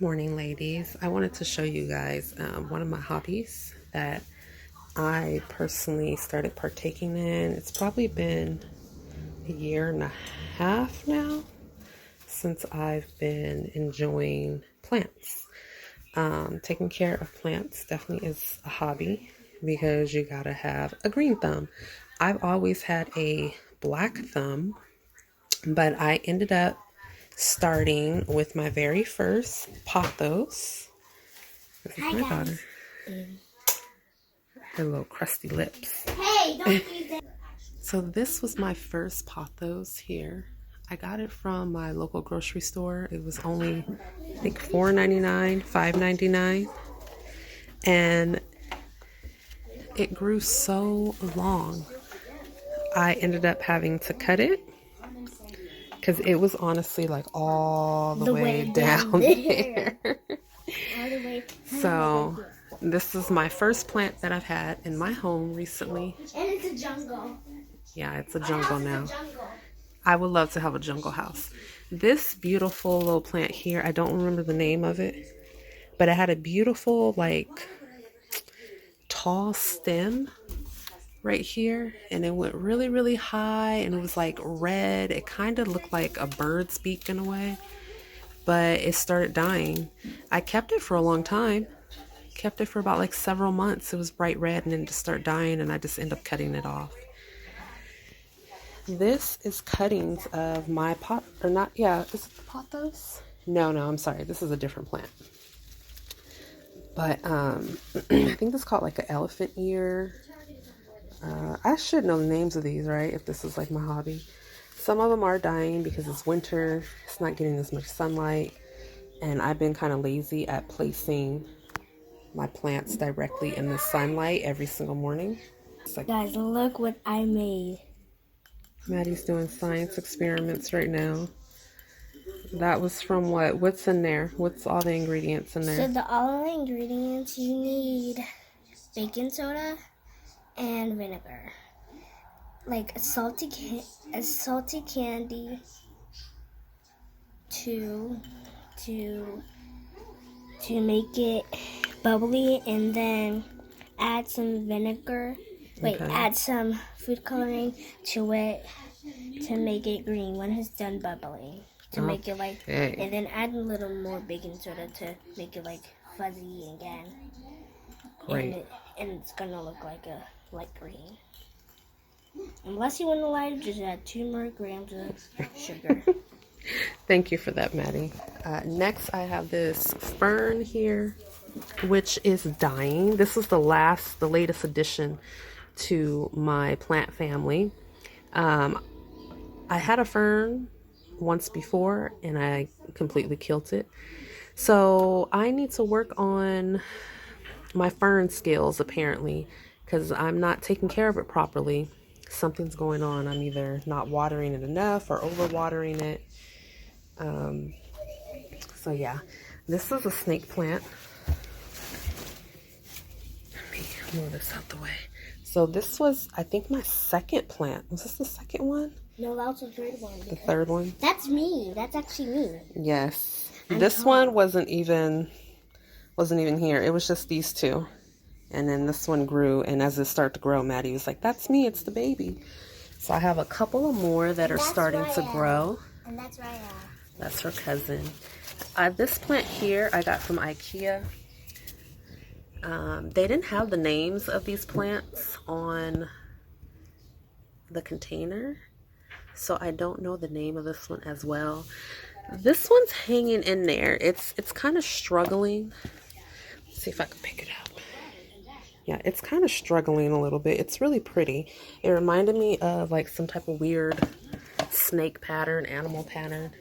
Morning, ladies. I wanted to show you guys one of my hobbies that I personally started partaking in. It's probably been a year and a half now since I've been enjoying plants. Taking care of plants definitely is a hobby because you gotta have a green thumb. I've always had a black thumb, but I ended up starting with my very first pothos. This is Hi, my guys. daughter. Her little crusty lips. Hey, don't do that. So this was my first pothos here. I got it from my local grocery store. It was only, I think, $4.99, $5.99. And it grew so long. I ended up having to cut it because it was honestly like all the way down there. All the way. So this is my first plant that I've had in my home recently. And it's a jungle. Yeah, it's a jungle now. I would love to have a jungle house. This beautiful little plant here, I don't remember the name of it, but it had a beautiful, like, tall stem right here, and it went really, really high, and it was like red. It kind of looked like a bird's beak in a way, but it started dying. I kept it for a long time. Kept it for about like several months. It was bright red and then just started dying, and I just ended up cutting it off. This is cuttings of my pot, or not, yeah, is it the pothos? No, I'm sorry. This is a different plant. But I think this is called like an elephant ear. I should know the names of these, right? If this is like my hobby. Some of them are dying because it's winter. It's not getting as much sunlight. And I've been kind of lazy at placing my plants directly in the sunlight every single morning. Like, Guys, look what I made. Maddie's doing science experiments right now. That was from what? What's in there? What's all the ingredients in there? So all the ingredients you need: baking soda and vinegar, like a salty candy to make it bubbly, and then add some vinegar. Add some food coloring to it to make it green when it's done bubbling. To make it like, and then add a little more baking soda to make it like fuzzy again. Great. And it's gonna look like a light green. Unless you want to light it, just add 2 more grams of sugar. Thank you for that, Maddie. Next, I have this fern here, which is dying. This is the latest addition to my plant family. I had a fern once before and I completely killed it. So I need to work on my fern skills apparently, because I'm not taking care of it properly. Something's going on. I'm either not watering it enough or over watering it. So yeah, this is a snake plant. Let me move this out the way. So this was, I think, my second plant. Was this the second one? No, that was the third one. The third one? That's me. That's actually me. Yes. This one wasn't even here. It was just these two. And then this one grew, and as it started to grow, Maddie was like, that's me, it's the baby. So I have a couple of more that are starting to grow. And that's Raya. That's her cousin. This plant here I got from IKEA. They didn't have the names of these plants on the container, so I don't know the name of this one as well. This one's hanging in there. It's kind of struggling. Let's see if I can pick it up. Yeah, it's kind of struggling a little bit. It's really pretty. It reminded me of like some type of weird snake pattern, animal pattern.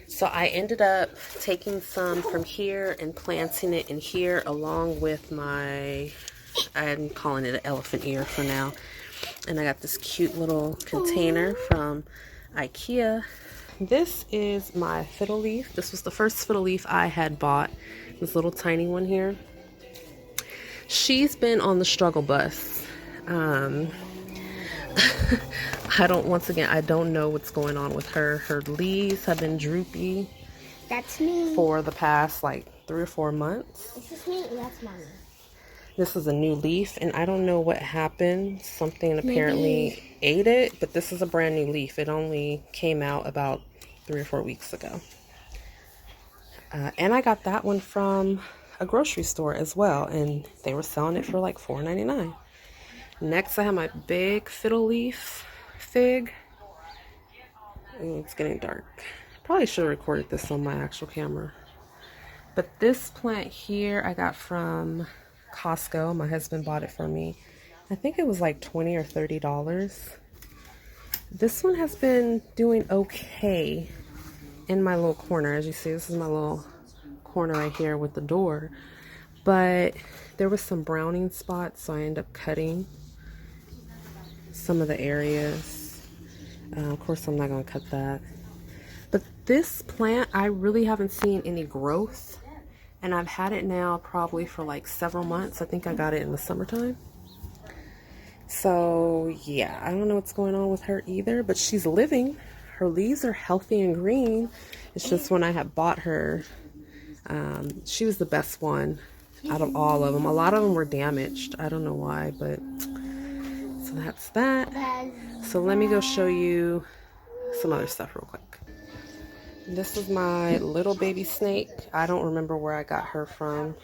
So I ended up taking some from here and planting it in here along with my, I'm calling it an elephant ear for now. And I got this cute little container from IKEA. This is my fiddle leaf. This was the first fiddle leaf I had bought. This little tiny one here. She's been on the struggle bus. I don't know what's going on with her. Her leaves have been droopy That's me. For the past like 3 or 4 months. This is me. That's mommy. This is a new leaf, and I don't know what happened. Something apparently ate it, but this is a brand new leaf. It only came out about 3 or 4 weeks ago. And I got that one from a grocery store as well, and they were selling it for like $4.99. Next, I have my big fiddle leaf fig. Ooh, it's getting dark. Probably should have recorded this on my actual camera. But this plant here I got from Costco. My husband bought it for me. I think it was like $20 or $30. This one has been doing okay in my little corner. As you see, this is my little corner right here with the door. But there was some browning spots, so I ended up cutting some of the areas. Of course, I'm not going to cut that. But this plant, I really haven't seen any growth. And I've had it now probably for like several months. I think I got it in the summertime. So yeah, I don't know what's going on with her either, but she's living. Her leaves are healthy and green. It's just when I had bought her, she was the best one out of all of them. A lot of them were damaged. I don't know why, but so that's that. So let me go show you some other stuff real quick. This is my little baby snake. I don't remember where I got her from.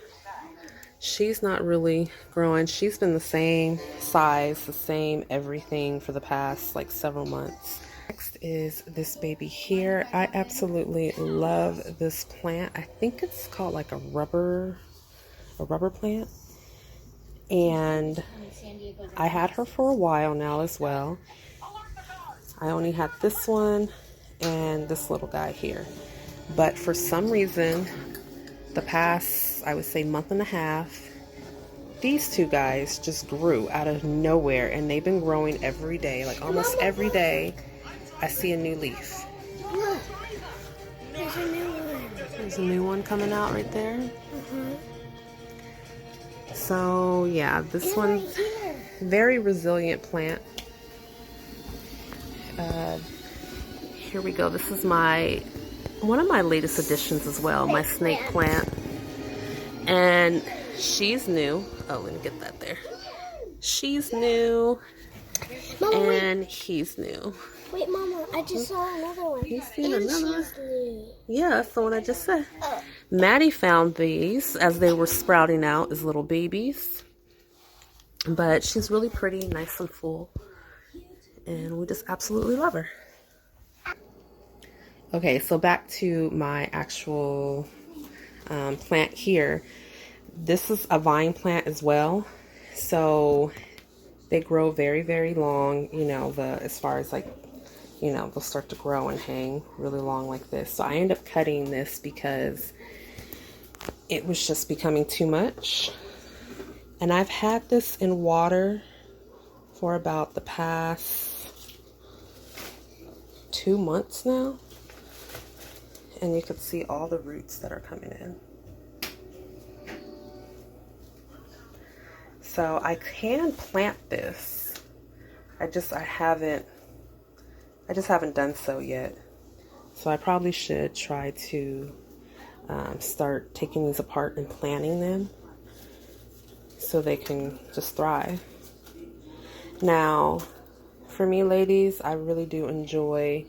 She's not really growing. She's been the same size, the same everything for the past like several months. Next is this baby here. I absolutely love this plant. I think it's called like a rubber plant. And I had her for a while now as well. I only had this one and this little guy here, but for some reason the past, I would say, month and a half, these two guys just grew out of nowhere, and they've been growing every day. Like almost every day I see a new leaf. Look, there's a new one. There's a new one coming out right there. So yeah, this one's very resilient plant. Here we go. This is one of my latest additions as well, my snake plant. And she's new. Oh, let me get that there. She's new. Mama, and he's new. Wait, Mama, I just saw another one. He's seen another. She's new. Yeah, that's the one I just said. Maddie found these as they were sprouting out as little babies. But she's really pretty, nice and full. And we just absolutely love her. Okay, so back to my actual plant here. This is a vine plant as well. So they grow very, very long, you know, as far as like, you know, they'll start to grow and hang really long like this. So I end up cutting this because it was just becoming too much. And I've had this in water for about the past 2 months now. And you can see all the roots that are coming in. So I can plant this. I just haven't done so yet. So I probably should try to start taking these apart and planting them so they can just thrive. Now, for me, ladies, I really do enjoy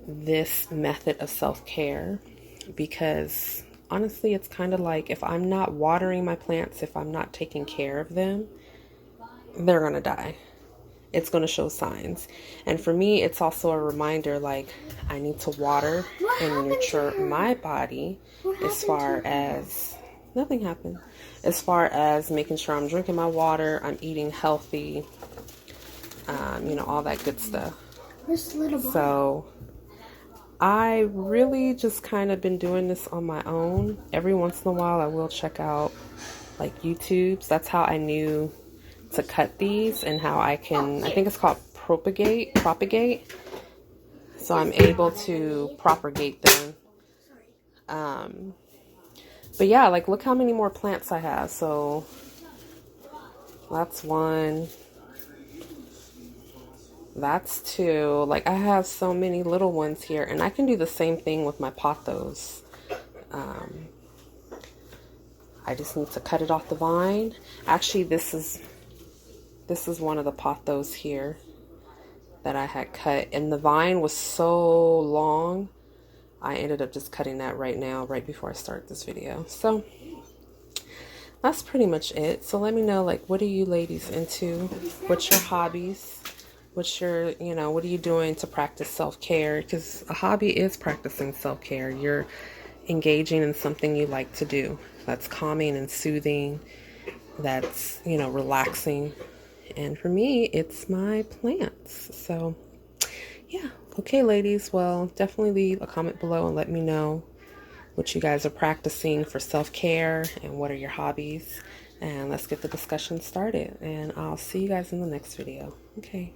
this method of self-care because honestly, it's kind of like if I'm not watering my plants, if I'm not taking care of them, they're gonna die. It's gonna show signs. And for me, it's also a reminder, like, I need to water and nurture my body as far as nothing happened. As far as making sure I'm drinking my water, I'm eating healthy, you know, all that good stuff. So I really just kind of been doing this on my own. Every once in a while I will check out like YouTube's. That's how I knew to cut these and how I can, I think it's called propagate. So I'm able to propagate them. But yeah, like look how many more plants I have. So that's one. That's two. Like, I have so many little ones here, and I can do the same thing with my pothos. I just need to cut it off the vine. Actually, this is one of the pothos here that I had cut, and the vine was so long, I ended up just cutting that right now, right before I start this video. So that's pretty much it. So let me know, like, what are you ladies into? What's your hobbies? What's your, what are you doing to practice self-care? Because a hobby is practicing self-care. You're engaging in something you like to do that's calming and soothing, that's, relaxing. And for me, it's my plants. So yeah. Okay, ladies. Well, definitely leave a comment below and let me know what you guys are practicing for self-care and what are your hobbies. And let's get the discussion started. And I'll see you guys in the next video. Okay.